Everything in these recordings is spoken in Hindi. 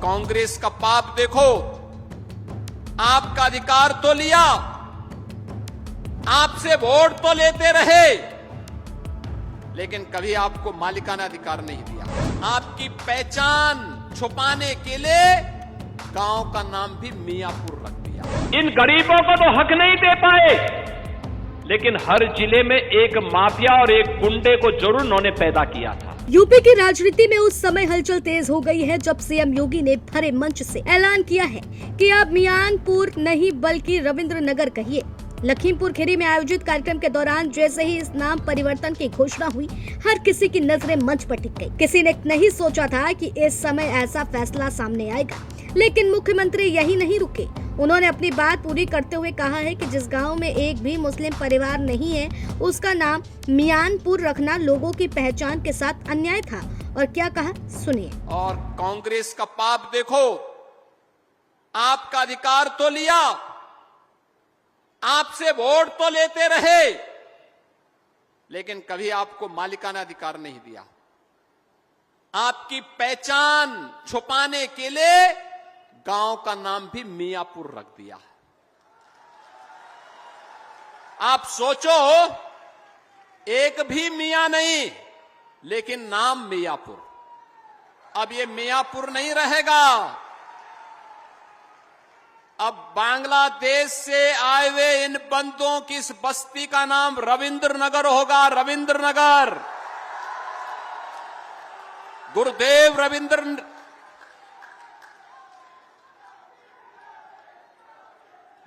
कांग्रेस का पाप देखो, आपका अधिकार तो लिया, आपसे वोट तो लेते रहे, लेकिन कभी आपको मालिकाना अधिकार नहीं दिया। आपकी पहचान छुपाने के लिए गांव का नाम भी मियापुर रख दिया। इन गरीबों को तो हक नहीं दे पाए, लेकिन हर जिले में एक माफिया और एक गुंडे को जरूर उन्होंने पैदा किया था। यूपी की राजनीति में उस समय हलचल तेज हो गई है जब सीएम योगी ने भरे मंच से ऐलान किया है कि अब मियानपुर नहीं बल्कि रविंद्र नगर कहिए। लखीमपुर खीरी में आयोजित कार्यक्रम के दौरान जैसे ही इस नाम परिवर्तन की घोषणा हुई, हर किसी की नजरें मंच पर टिक गई। किसी ने नहीं सोचा था कि इस समय ऐसा फैसला सामने आएगा, लेकिन मुख्यमंत्री यही नहीं रुके। उन्होंने अपनी बात पूरी करते हुए कहा है कि जिस गांव में एक भी मुस्लिम परिवार नहीं है, उसका नाम मियानपुर रखना लोगों की पहचान के साथ अन्याय था। और क्या कहा, सुनिए। और कांग्रेस का पाप देखो, आपका अधिकार तो लिया, आपसे वोट तो लेते रहे, लेकिन कभी आपको मालिकाना अधिकार नहीं दिया। आपकी पहचान छुपाने के लिए गांव का नाम भी मियापुर रख दिया। आप सोचो, एक भी मियां नहीं, लेकिन नाम मियापुर। अब ये मियापुर नहीं रहेगा, अब बांग्लादेश से आए हुए इन बंदों की इस बस्ती का नाम रविंद्र नगर होगा। रविंद्र नगर, गुरुदेव रविंद्र।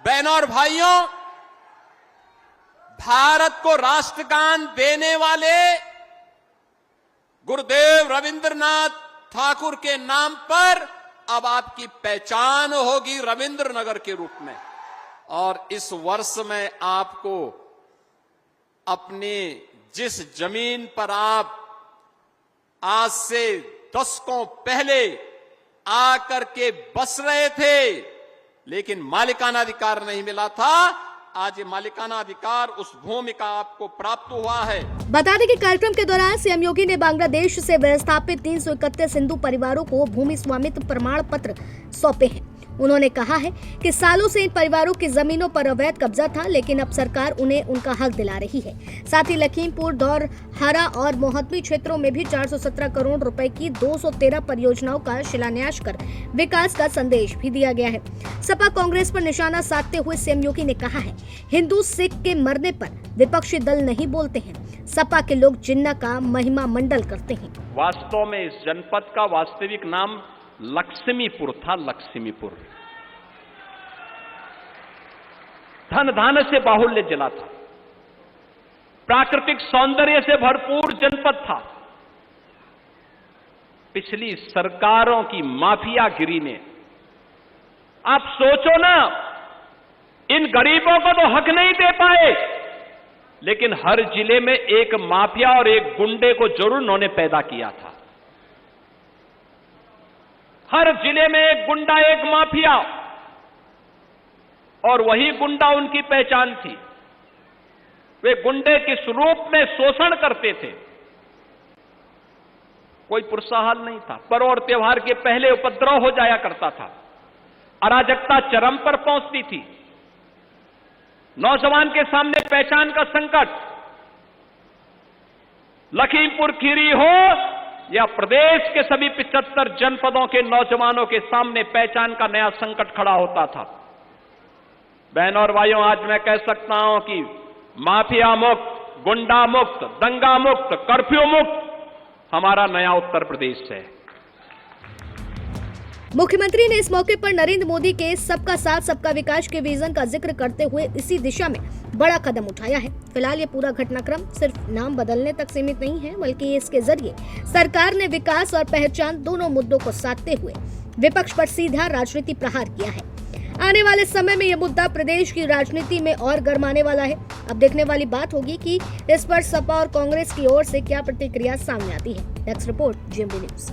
बहनों और भाइयों, भारत को राष्ट्रगान देने वाले गुरुदेव रविंद्रनाथ ठाकुर के नाम पर अब आपकी पहचान होगी रविंद्र नगर के रूप में। और इस वर्ष में आपको अपनी जिस जमीन पर आप आज से दशकों पहले आकर के बस रहे थे, लेकिन मालिकाना अधिकार नहीं मिला था, आज ये मालिकाना अधिकार उस भूमि का आपको प्राप्त हुआ है। बता दें कि कार्यक्रम के दौरान सीएम योगी ने बांग्लादेश से विस्थापित 331 हिंदू परिवारों को भूमि स्वामित्व प्रमाण पत्र सौंपे हैं। उन्होंने कहा है कि सालों से इन परिवारों की जमीनों पर अवैध कब्जा था, लेकिन अब सरकार उन्हें उनका हक दिला रही है। साथ ही लखीमपुर, दौरहरा और मोहतमी क्षेत्रों में भी 417 करोड़ रुपए की 213 परियोजनाओं का शिलान्यास कर विकास का संदेश भी दिया गया है। सपा कांग्रेस पर निशाना साधते हुए सीएम योगी ने कहा है, हिंदू सिख के मरने पर विपक्षी दल नहीं बोलते हैं, सपा के लोग जिन्ना का महिमा मंडल करते हैं। वास्तव में इस जनपद का वास्तविक नाम लक्ष्मीपुर था। लक्ष्मीपुर धन धान्य से बाहुल्य जिला था, प्राकृतिक सौंदर्य से भरपूर जनपद था। पिछली सरकारों की माफियागिरी ने, आप सोचो ना, इन गरीबों को तो हक नहीं दे पाए, लेकिन हर जिले में एक माफिया और एक गुंडे को जरूर उन्होंने पैदा किया था। हर जिले में एक गुंडा, एक माफिया, और वही गुंडा उनकी पहचान थी। वे गुंडे किस रूप में शोषण करते थे, कोई पुरसाहाल नहीं था। पर्व और त्योहार के पहले उपद्रव हो जाया करता था, अराजकता चरम पर पहुंचती थी, नौजवान के सामने पहचान का संकट। लखीमपुर खीरी हो या प्रदेश के सभी 75 जनपदों के नौजवानों के सामने पहचान का नया संकट खड़ा होता था। बहनों और भाइयों, आज मैं कह सकता हूं कि माफिया मुक्त, गुंडा मुक्त, दंगा मुक्त, कर्फ्यू मुक्त हमारा नया उत्तर प्रदेश है। मुख्यमंत्री ने इस मौके पर नरेंद्र मोदी के सबका साथ सबका विकास के विजन का जिक्र करते हुए इसी दिशा में बड़ा कदम उठाया है। फिलहाल ये पूरा घटनाक्रम सिर्फ नाम बदलने तक सीमित नहीं है, बल्कि इसके जरिए सरकार ने विकास और पहचान दोनों मुद्दों को साधते हुए विपक्ष पर सीधा राजनीति प्रहार किया है। आने वाले समय में यह मुद्दा प्रदेश की राजनीति में और गरमाने वाला है। अब देखने वाली बात होगी कि इस पर सपा और कांग्रेस की ओर से क्या प्रतिक्रिया सामने आती है। Next report, GMB news.